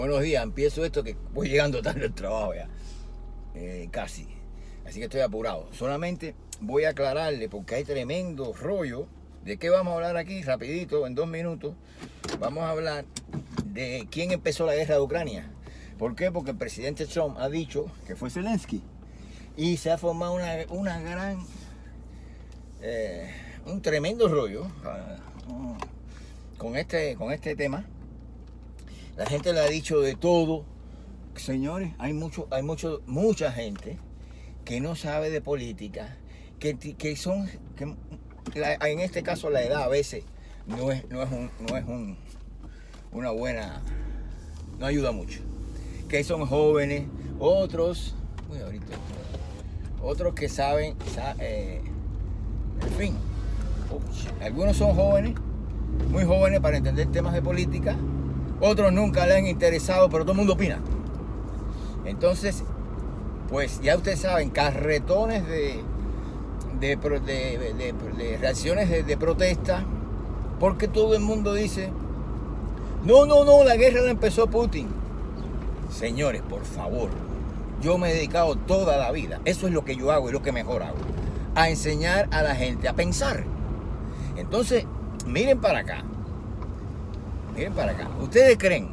Buenos días, empiezo esto que voy llegando tarde al trabajo ya, casi, así que estoy apurado. Solamente voy a aclararle porque hay tremendo rollo. ¿De qué vamos a hablar aquí? Rapidito, en 2 minutos. Vamos a hablar de quién empezó la guerra de Ucrania. ¿Por qué? Porque el presidente Trump ha dicho que fue Zelensky y se ha formado una gran, un tremendo rollo con este tema. La gente le ha dicho de todo. Señores, hay mucha gente que no sabe de política, en este caso la edad a veces una buena, no ayuda mucho. Que son jóvenes, otros que saben, en fin, algunos son jóvenes, muy jóvenes para entender temas de política. Otros nunca le han interesado, pero todo el mundo opina. Entonces, pues ya ustedes saben, carretones de reacciones de protesta, porque todo el mundo dice, no, la guerra la empezó Putin. Señores, por favor, yo me he dedicado toda la vida, eso es lo que yo hago y lo que mejor hago, a enseñar a la gente a pensar. Entonces, miren para acá. ¿Ustedes creen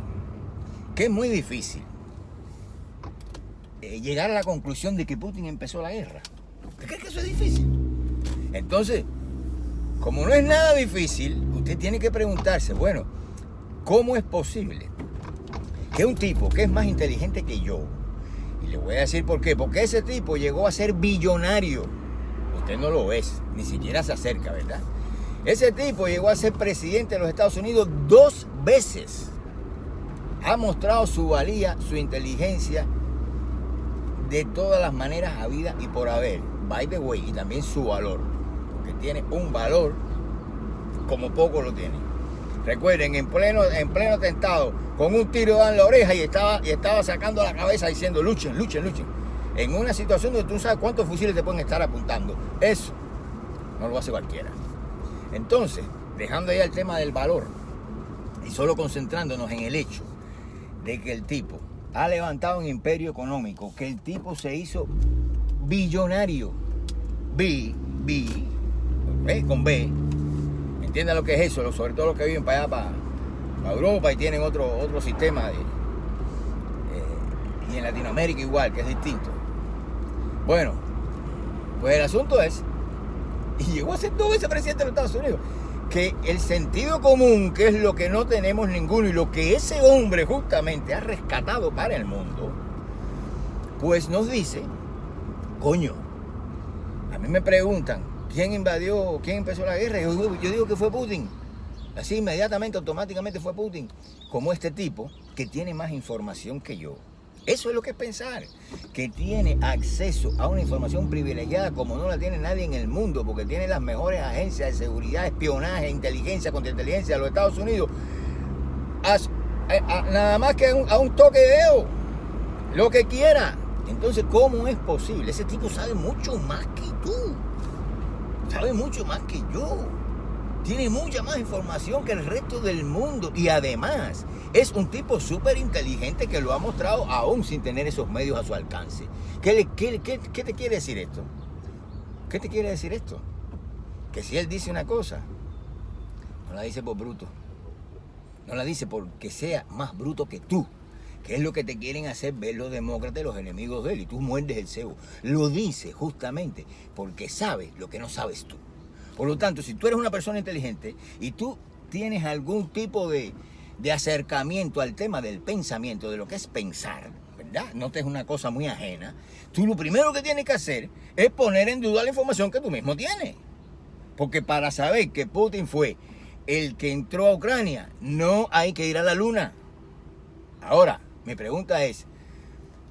que es muy difícil llegar a la conclusión de que Putin empezó la guerra? ¿Usted cree que eso es difícil? Entonces, como no es nada difícil, usted tiene que preguntarse, bueno, ¿cómo es posible que un tipo que es más inteligente que yo, y le voy a decir por qué, porque ese tipo llegó a ser billonario, usted no lo es, ni siquiera se acerca, ¿verdad? Ese tipo llegó a ser presidente de los Estados Unidos 2 veces. Ha mostrado su valía, su inteligencia de todas las maneras habidas y por haber. By the way, y también su valor. Porque tiene un valor como poco lo tiene. Recuerden, en pleno atentado, con un tiro en la oreja y estaba sacando la cabeza diciendo luchen. En una situación donde tú no sabes cuántos fusiles te pueden estar apuntando. Eso no lo hace cualquiera. Entonces, dejando ya el tema del valor y solo concentrándonos en el hecho de que el tipo ha levantado un imperio económico, que el tipo se hizo billonario, con B, entiendan lo que es eso, sobre todo los que viven para allá, para Europa y tienen otro sistema y en Latinoamérica igual, que es distinto. Bueno, pues el asunto es, y llegó a ser 2 veces presidente de los Estados Unidos, que el sentido común, que es lo que no tenemos ninguno y lo que ese hombre justamente ha rescatado para el mundo, pues nos dice, coño, a mí me preguntan, ¿quién empezó la guerra? Yo digo que fue Putin. Así inmediatamente, automáticamente fue Putin. Como este tipo que tiene más información que yo. Eso es lo que es pensar, que tiene acceso a una información privilegiada como no la tiene nadie en el mundo, porque tiene las mejores agencias de seguridad, espionaje, inteligencia, contrainteligencia de los Estados Unidos, nada más que a un toque de dedo, lo que quiera. Entonces, ¿cómo es posible? Ese tipo sabe mucho más que tú, sabe mucho más que yo. Tiene mucha más información que el resto del mundo y además es un tipo súper inteligente que lo ha mostrado aún sin tener esos medios a su alcance. ¿Qué te quiere decir esto? ¿Qué te quiere decir esto? Que si él dice una cosa, no la dice por bruto. No la dice porque sea más bruto que tú, que es lo que te quieren hacer ver los demócratas, los enemigos de él, y tú muerdes el cebo. Lo dice justamente porque sabe lo que no sabes tú. Por lo tanto, si tú eres una persona inteligente y tú tienes algún tipo de acercamiento al tema del pensamiento, de lo que es pensar, ¿verdad? No te es una cosa muy ajena. Tú lo primero que tienes que hacer es poner en duda la información que tú mismo tienes. Porque para saber que Putin fue el que entró a Ucrania, no hay que ir a la luna. Ahora, mi pregunta es,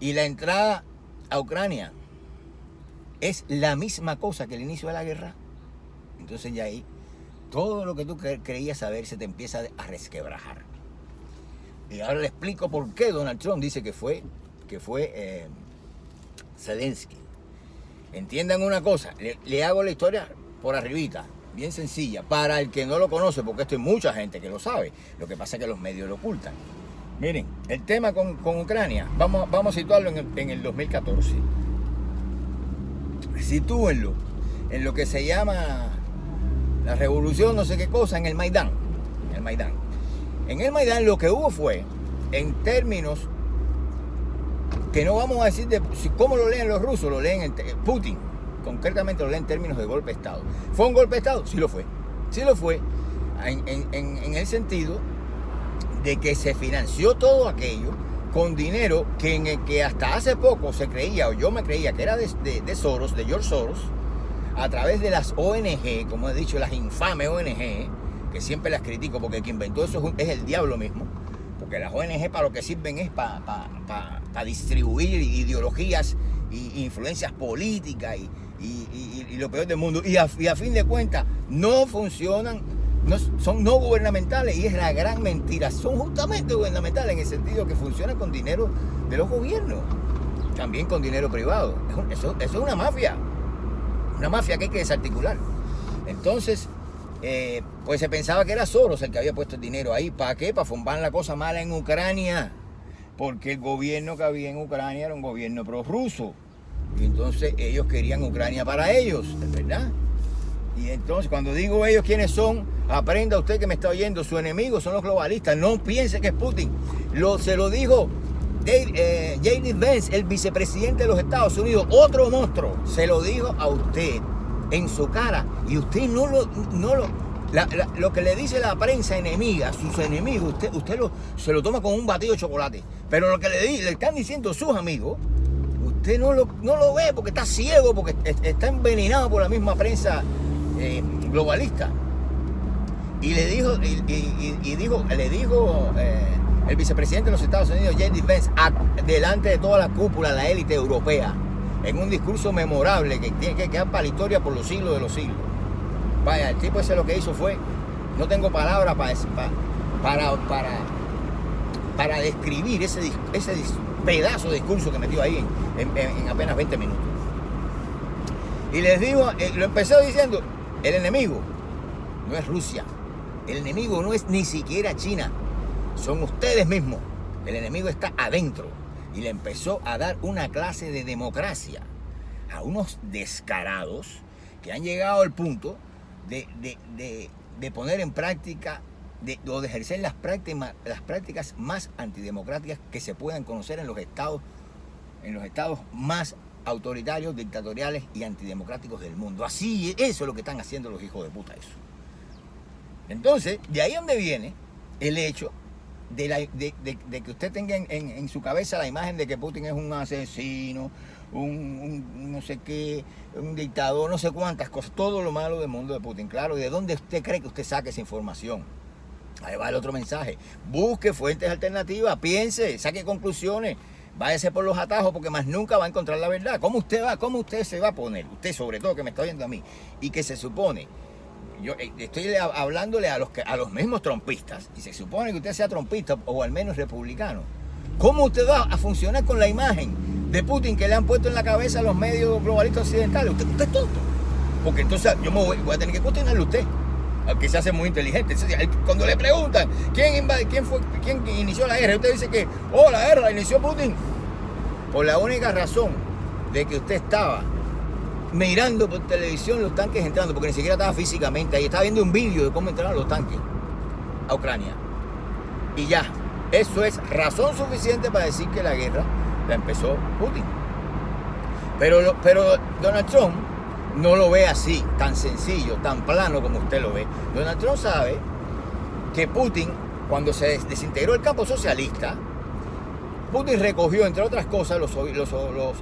¿y la entrada a Ucrania es la misma cosa que el inicio de la guerra? Entonces ya ahí, todo lo que tú creías saber se te empieza a resquebrajar. Y ahora le explico por qué Donald Trump dice que fue Zelensky. Entiendan una cosa, le hago la historia por arribita, bien sencilla, para el que no lo conoce, porque esto hay mucha gente que lo sabe. Lo que pasa es que los medios lo ocultan. Miren, el tema con Ucrania, vamos a situarlo en el 2014. Sitúenlo en lo que se llama la revolución, no sé qué cosa, en el Maidán. En el Maidán lo que hubo fue, en términos que no vamos a decir de cómo lo leen los rusos, lo leen Putin, concretamente lo leen en términos de golpe de Estado. ¿Fue un golpe de Estado? Sí lo fue. Sí lo fue, en el sentido de que se financió todo aquello con dinero que hasta hace poco se creía, o yo me creía que era de Soros, de George Soros, a través de las ONG, como he dicho, las infames ONG, que siempre las critico porque quien inventó eso es el diablo mismo, porque las ONG para lo que sirven es para distribuir ideologías e influencias políticas y lo peor del mundo, y a fin de cuentas no funcionan, son no gubernamentales, y es la gran mentira. Son justamente gubernamentales en el sentido que funcionan con dinero de los gobiernos, también con dinero privado. Eso es una mafia que hay que desarticular. Entonces, pues se pensaba que era Soros el que había puesto el dinero ahí. ¿Para qué? Para fumar la cosa mala en Ucrania, porque el gobierno que había en Ucrania era un gobierno prorruso, y entonces ellos querían Ucrania para ellos, ¿es verdad? Y entonces, cuando digo ellos, ¿quiénes son? Aprenda usted que me está oyendo, su enemigo son los globalistas. No piense que es Putin. Se lo dijo J.D. Vance, el vicepresidente de los Estados Unidos, otro monstruo. Se lo dijo a usted en su cara, y usted lo que le dice la prensa enemiga, sus enemigos, usted se lo toma con un batido de chocolate. Pero lo que le están diciendo sus amigos, usted no lo ve porque está ciego, porque está envenenado por la misma prensa globalista. Y le dijo el vicepresidente de los Estados Unidos, J.D. Vance, delante de toda la cúpula, la élite europea, en un discurso memorable que tiene que quedar para la historia por los siglos de los siglos. Vaya, el tipo ese lo que hizo fue, no tengo palabras para describir ese pedazo de discurso que metió ahí en apenas 20 minutos. Y les digo, lo empezó diciendo, el enemigo no es Rusia, el enemigo no es ni siquiera China, son ustedes mismos, el enemigo está adentro. Y le empezó a dar una clase de democracia a unos descarados que han llegado al punto de poner en práctica o de ejercer las prácticas más antidemocráticas que se puedan conocer en los estados más autoritarios, dictatoriales y antidemocráticos del mundo. Así, eso es lo que están haciendo los hijos de puta, eso. Entonces, de ahí donde viene el hecho de que usted tenga en su cabeza la imagen de que Putin es un asesino, un no sé qué, un dictador, no sé cuántas cosas, todo lo malo del mundo de Putin. Claro, ¿y de dónde usted cree que usted saque esa información? Ahí va el otro mensaje. Busque fuentes alternativas, piense, saque conclusiones, váyase por los atajos, porque más nunca va a encontrar la verdad. ¿Cómo usted se va a poner? Usted, sobre todo, que me está oyendo a mí, y que se supone, yo estoy hablándole a los mismos trompistas, y se supone que usted sea trompista o al menos republicano. ¿Cómo usted va a funcionar con la imagen de Putin que le han puesto en la cabeza a los medios globalistas occidentales? Usted es tonto. Porque entonces yo voy a tener que cuestionarle a usted, aunque se hace muy inteligente. Cuando le preguntan quién inició la guerra, usted dice que la guerra la inició Putin. Por la única razón de que usted estaba mirando por televisión los tanques entrando, porque ni siquiera estaba físicamente ahí, estaba viendo un vídeo de cómo entraron los tanques a Ucrania. Y ya, eso es razón suficiente para decir que la guerra la empezó Putin. Pero Donald Trump no lo ve así, tan sencillo, tan plano como usted lo ve. Donald Trump sabe que Putin, cuando se desintegró el campo socialista, Putin recogió, entre otras cosas, los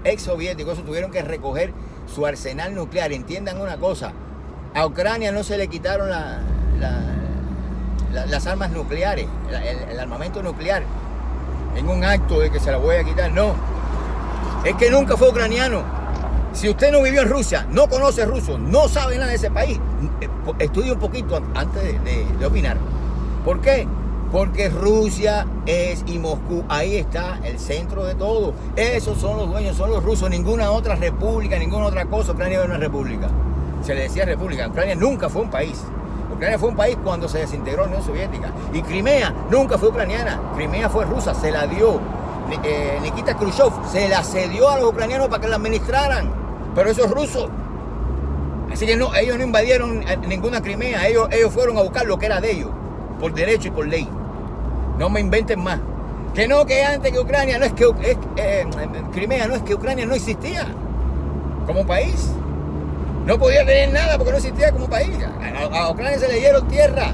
ex soviéticos tuvieron que recoger su arsenal nuclear. Entiendan una cosa, a Ucrania no se le quitaron las armas nucleares, el armamento nuclear, en un acto de que se la voy a quitar, no. Es que nunca fue ucraniano. Si usted no vivió en Rusia, no conoce ruso, no sabe nada de ese país, estudie un poquito antes de opinar. ¿Por qué? Porque Rusia y Moscú, ahí está el centro de todo. Esos son los dueños, son los rusos, ninguna otra república, ninguna otra cosa. Ucrania era una república. Se le decía república. Ucrania nunca fue un país. Ucrania fue un país cuando se desintegró la Unión Soviética. Y Crimea nunca fue ucraniana. Crimea fue rusa, se la dio. Nikita Khrushchev se la cedió a los ucranianos para que la administraran. Pero eso es ruso. Así que no, ellos no invadieron ninguna Crimea. Ellos fueron a buscar lo que era de ellos. Por derecho y por ley. No me inventen más. Que no, que antes que Ucrania, no es que Crimea, no es que Ucrania no existía como país. No podía tener nada porque no existía como país. A Ucrania se le dieron tierra.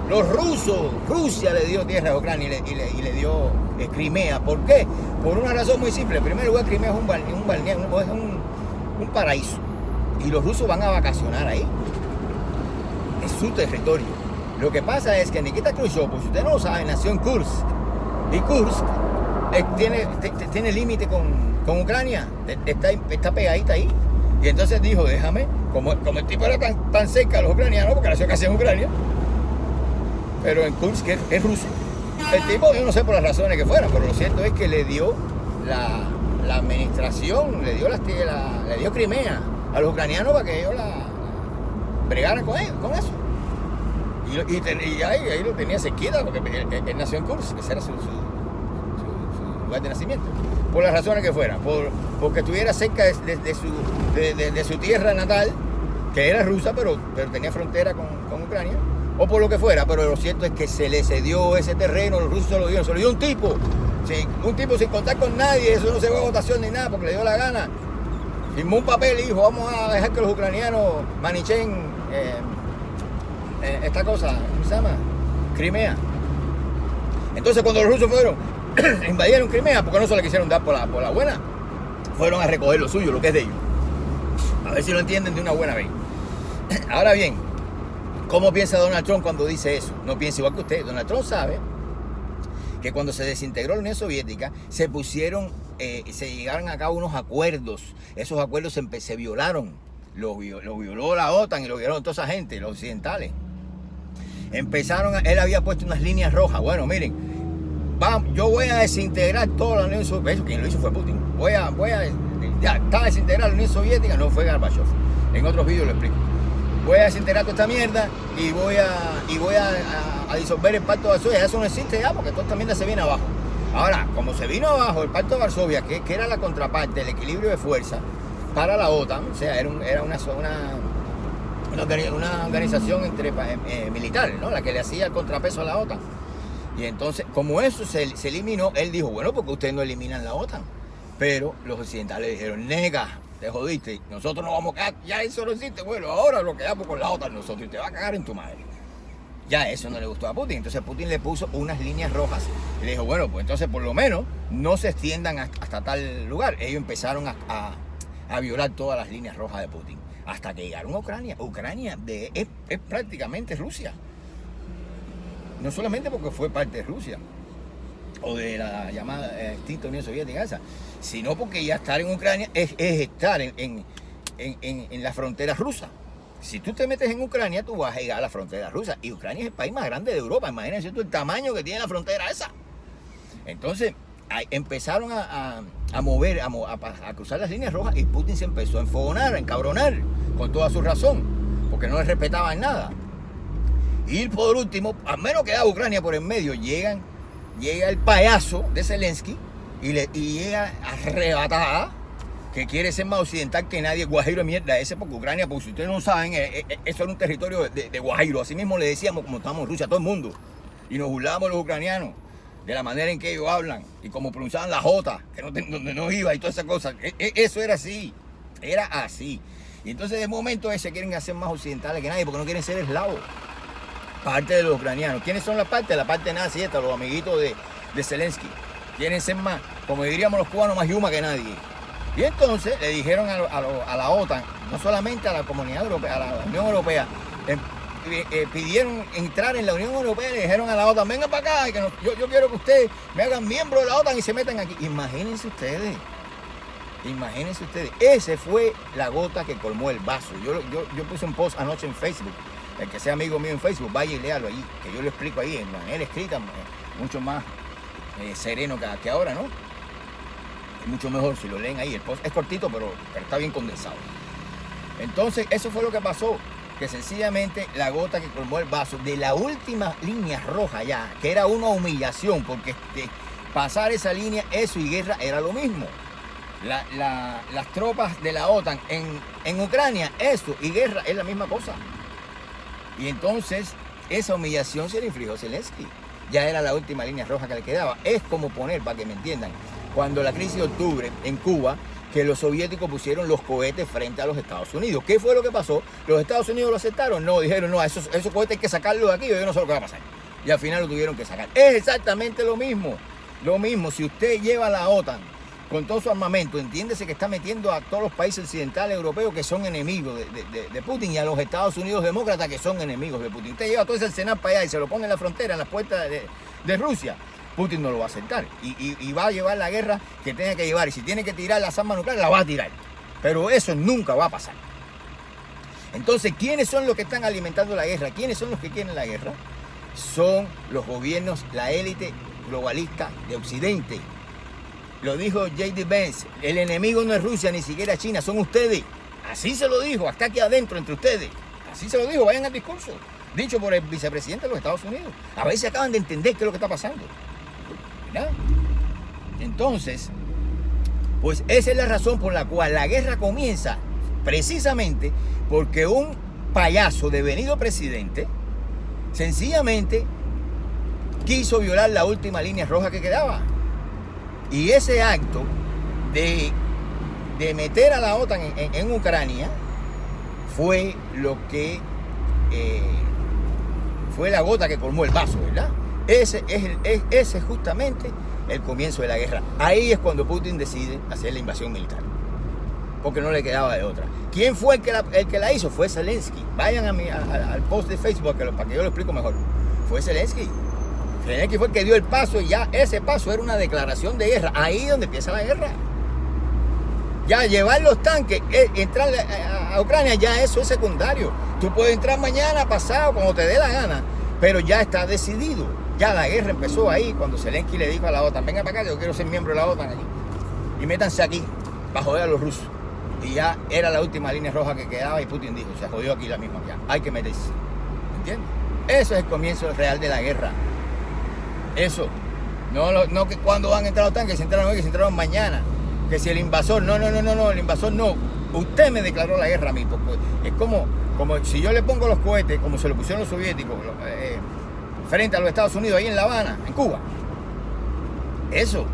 Los rusos, Rusia le dio tierra a Ucrania y le dio Crimea. ¿Por qué? Por una razón muy simple. En primer lugar, Crimea es un balneario, es un paraíso. Y los rusos van a vacacionar ahí. Es su territorio. Lo que pasa es que Nikita Khrushchev, pues si usted no lo sabe, nació en Kursk. Y Kursk tiene límite con Ucrania. Está pegadita ahí. Y entonces dijo, déjame, como el tipo era tan cerca a los ucranianos, porque nació casi en Ucrania, pero en Kursk es ruso. El tipo, yo no sé por las razones que fueran, pero lo cierto es que le dio la administración, le dio Crimea a los ucranianos para que ellos la bregaran con eso. Y ahí lo tenía cerquita, porque él nació en Kursk, ese era su lugar de nacimiento. Por las razones que fueran, porque estuviera cerca de su tierra natal, que era rusa, pero tenía frontera con Ucrania, o por lo que fuera, pero lo cierto es que se le cedió ese terreno, los rusos se lo dio un tipo sin contar con nadie, eso no se va a votación ni nada, porque le dio la gana. Firmó un papel y dijo, vamos a dejar que los ucranianos manichen esta cosa, ¿cómo se llama? Crimea. Entonces cuando los rusos invadieron Crimea, porque no se la quisieron dar por la buena, fueron a recoger lo suyo, lo que es de ellos. A ver si lo entienden de una buena vez. Ahora bien, ¿cómo piensa Donald Trump cuando dice eso? No piensa igual que usted. Donald Trump sabe que cuando se desintegró la Unión Soviética, se llegaron a cabo unos acuerdos. Esos acuerdos se violaron. Los violó la OTAN y lo violaron toda esa gente, los occidentales. Él había puesto unas líneas rojas. Bueno, miren, yo voy a desintegrar toda la Unión Soviética. Quien lo hizo fue Putin. Ya está desintegrada la Unión Soviética, no fue Gorbachev. En otros vídeos lo explico. Voy a desintegrar toda esta mierda y voy a disolver el Pacto de Varsovia. Eso no existe ya porque toda esta mierda se viene abajo. Ahora, como se vino abajo el Pacto de Varsovia, que era la contraparte, el equilibrio de fuerza para la OTAN, o sea, era una organización militar, ¿no? La que le hacía el contrapeso a la OTAN. Y entonces, como eso se eliminó, él dijo, bueno, porque ustedes no eliminan la OTAN. Pero los occidentales dijeron, nega, te jodiste, nosotros no vamos a cagar, ya eso no existe, bueno, ahora lo quedamos con la OTAN nosotros y te va a cagar en tu madre. Ya eso no le gustó a Putin, entonces Putin le puso unas líneas rojas y le dijo, bueno, pues entonces por lo menos no se extiendan hasta tal lugar. Ellos empezaron a violar todas las líneas rojas de Putin, hasta que llegaron a Ucrania. Ucrania es prácticamente Rusia. No solamente porque fue parte de Rusia, o de la llamada extinta Unión Soviética esa, sino porque ya estar en Ucrania es estar en la frontera rusa. Si tú te metes en Ucrania, tú vas a llegar a la frontera rusa. Y Ucrania es el país más grande de Europa. Imagínense tú el tamaño que tiene la frontera esa. Entonces, empezaron a cruzar las líneas rojas y Putin se empezó a enfogonar, a encabronar, con toda su razón, porque no le respetaban nada. Y por último, al menos queda Ucrania por en medio, llega el payaso de Zelensky y llega arrebatada, que quiere ser más occidental que nadie, guajiro de mierda ese, porque Ucrania, pues si ustedes no saben, eso era un territorio de guajiro. Así mismo le decíamos, como estamos en Rusia, a todo el mundo. Y nos burlábamos los ucranianos de la manera en que ellos hablan y como pronunciaban la J, donde no iba y todas esas cosas. Eso era así, Y entonces de momento se quieren hacer más occidentales que nadie porque no quieren ser eslavos. Parte de los ucranianos. ¿Quiénes son la parte? La parte nazi, los amiguitos de Zelensky. Quieren ser más, como diríamos los cubanos, más yuma que nadie. Y entonces le dijeron a la OTAN, no solamente a la Comunidad Europea, a la Unión Europea, pidieron entrar en la Unión Europea y le dijeron a la OTAN, venga para acá, yo quiero que ustedes me hagan miembro de la OTAN y se metan aquí. Imagínense ustedes, ese fue la gota que colmó el vaso. Yo puse un post anoche en Facebook, el que sea amigo mío en Facebook, vaya y léalo allí, que yo lo explico ahí en manera escrita, mucho más sereno que ahora, ¿no? Es mucho mejor si lo leen ahí. El post es cortito, pero está bien condensado. Entonces, eso fue lo que pasó. que sencillamente la gota que colmó el vaso de la última línea roja ya, que era una humillación, porque pasar esa línea, eso y guerra era lo mismo. Las tropas de la OTAN en Ucrania, eso y guerra es la misma cosa. Y entonces esa humillación se le infligió a Zelensky. Ya era la última línea roja que le quedaba. Es como poner, para que me entiendan, cuando la crisis de octubre en Cuba, que los soviéticos pusieron los cohetes frente a los Estados Unidos. ¿Qué fue lo que pasó? ¿Los Estados Unidos lo aceptaron? No, dijeron, no, esos cohetes hay que sacarlos de aquí, yo no sé lo que va a pasar. Y al final lo tuvieron que sacar. Es exactamente lo mismo. Lo mismo, si usted lleva a la OTAN con todo su armamento, entiéndese que está metiendo a todos los países occidentales europeos que son enemigos de Putin y a los Estados Unidos demócratas que son enemigos de Putin. Usted lleva todo ese arsenal para allá y se lo pone en la frontera, en las puertas de Rusia. Putin no lo va a aceptar y va a llevar la guerra que tenga que llevar. Y si tiene que tirar las armas nucleares, la va a tirar. Pero eso nunca va a pasar. Entonces, ¿quiénes son los que están alimentando la guerra? ¿Quiénes son los que quieren la guerra? Son los gobiernos, la élite globalista de Occidente. Lo dijo J.D. Vance, el enemigo no es Rusia, ni siquiera China, son ustedes. Así se lo dijo, hasta aquí adentro, entre ustedes. Así se lo dijo, vayan al discurso. Dicho por el vicepresidente de los Estados Unidos. A ver si acaban de entender qué es lo que está pasando. ¿Verdad? Entonces, pues esa es la razón por la cual la guerra comienza precisamente porque un payaso devenido presidente sencillamente quiso violar la última línea roja que quedaba. Y ese acto de meter a la OTAN en Ucrania fue lo que fue la gota que colmó el vaso, ¿verdad? Ese es justamente el comienzo de la guerra. Ahí es cuando Putin decide hacer la invasión militar, porque no le quedaba de otra. ¿Quién fue el que la hizo? Fue Zelensky. Vayan al post de Facebook para que yo lo explico mejor. Fue Zelensky. Zelensky fue el que dio el paso y ya ese paso era una declaración de guerra. Ahí es donde empieza la guerra. Ya llevar los tanques, entrar a Ucrania, ya eso es secundario. Tú puedes entrar mañana, pasado, como te dé la gana, pero ya está decidido. Ya la guerra empezó ahí cuando Zelensky le dijo a la OTAN, venga para acá, yo quiero ser miembro de la OTAN aquí. Y métanse aquí para joder a los rusos. Y ya era la última línea roja que quedaba y Putin dijo, se jodió aquí la misma ya, hay que meterse. ¿Entiendes? Eso es el comienzo real de la guerra. Eso. No que cuando van a entrar los tanques, se entraron hoy, que se entraron mañana. Que si el invasor, no, el invasor no. Usted me declaró la guerra a mí. Pues, es como si yo le pongo los cohetes, como se lo pusieron los soviéticos, frente a los Estados Unidos, ahí en La Habana, en Cuba. Eso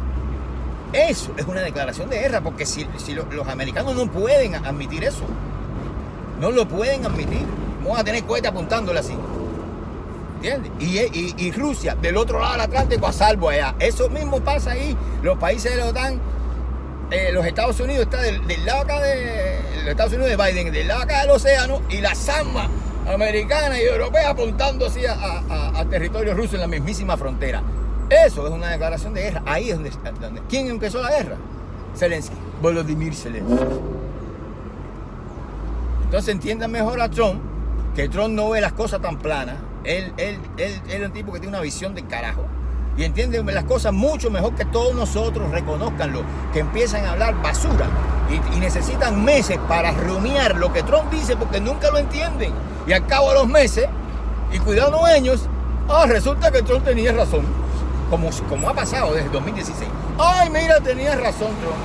es una declaración de guerra, porque si los americanos no pueden admitir eso. No lo pueden admitir. Vamos a tener cohetes apuntándole así. ¿Entiendes? Y Rusia, del otro lado del Atlántico, a salvo allá. Eso mismo pasa ahí. Los países de la OTAN, los Estados Unidos está del lado acá los Estados Unidos de Biden, del lado acá del océano, y las armas americanas y europeas apuntando así a territorio ruso en la mismísima frontera. Eso es una declaración de guerra. Ahí es donde ¿quién empezó la guerra? Zelensky, Volodymyr Zelensky. Entonces entiendan mejor a Trump, que Trump no ve las cosas tan planas. Él es un tipo que tiene una visión del carajo. Y entiende las cosas mucho mejor que todos nosotros, reconozcanlo, que empiezan a hablar basura y necesitan meses para rumiar lo que Trump dice porque nunca lo entienden. Y al cabo de los meses, y cuidado no años, resulta que Trump tenía razón, como ha pasado desde 2016. Ay, mira, tenía razón Trump.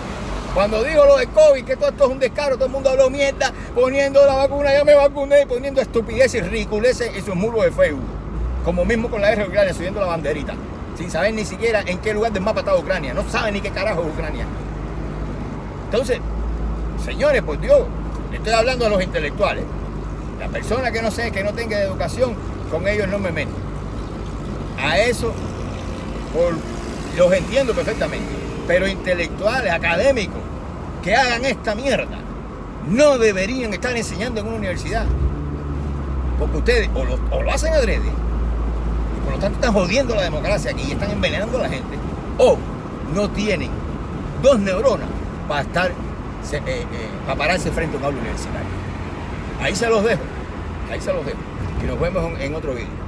Cuando dijo lo de COVID, que todo esto es un descaro, todo el mundo habló mierda, poniendo la vacuna, ya me vacuné, poniendo estupideces y ridiculeces en sus muros de Facebook. Como mismo con la guerra de Ucrania, subiendo la banderita, sin saber ni siquiera en qué lugar del mapa está Ucrania. No saben ni qué carajo es Ucrania. Entonces, señores, por Dios, le estoy hablando a los intelectuales. La persona que no sé, que no tenga educación, con ellos no me meto. A eso, los entiendo perfectamente. Pero intelectuales, académicos, que hagan esta mierda, no deberían estar enseñando en una universidad. Porque ustedes o lo hacen adrede, y por lo tanto están jodiendo la democracia aquí y están envenenando a la gente, o no tienen 2 neuronas para para pararse frente a un aula universitario. Ahí se los dejo. Y nos vemos en otro video.